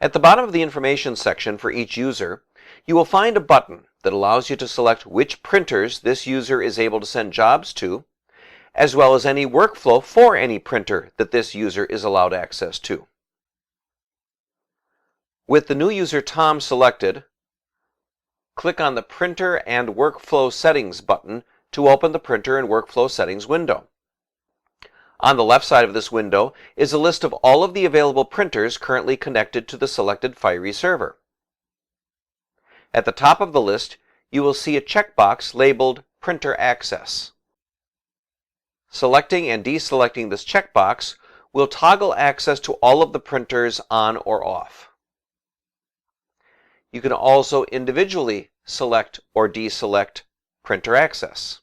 At the bottom of the information section for each user, you will find a button that allows you to select which printers this user is able to send jobs to, as well as any workflow for any printer that this user is allowed access to. With the new user Tom selected, click on the Printer and Workflow Settings button to open the Printer and Workflow Settings window. On the left side of this window is a list of all of the available printers currently connected to the selected Fiery server. At the top of the list, you will see a checkbox labeled Printer Access. Selecting and deselecting this checkbox will toggle access to all of the printers on or off. You can also individually select or deselect printer access.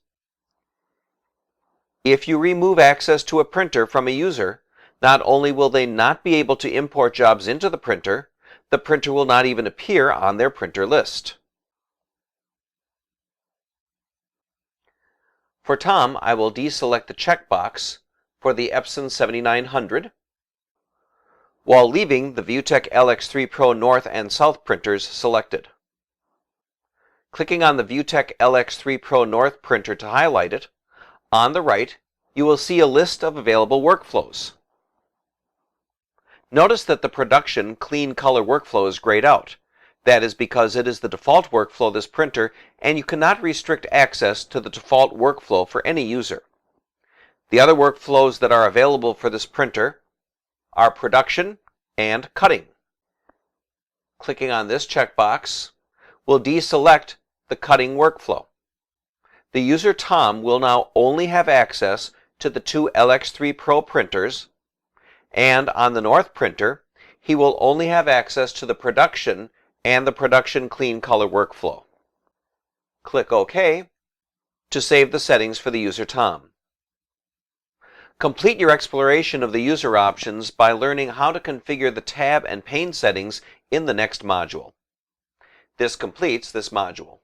If you remove access to a printer from a user, not only will they not be able to import jobs into the printer will not even appear on their printer list. For Tom, I will deselect the checkbox for the Epson 7900, while leaving the ViewTek LX3 Pro North and South printers selected. Clicking on the ViewTek LX3 Pro North printer to highlight it, on the right, you will see a list of available workflows. Notice that the production clean color workflow is grayed out. That is because it is the default workflow of this printer, and you cannot restrict access to the default workflow for any user. The other workflows that are available for this printer are production and cutting. Clicking on this checkbox will deselect the cutting workflow. The user Tom will now only have access to the two LX3 Pro printers, and on the North printer, he will only have access to the production and the production clean color workflow. Click OK to save the settings for the user Tom. Complete your exploration of the user options by learning how to configure the tab and pane settings in the next module. This completes this module.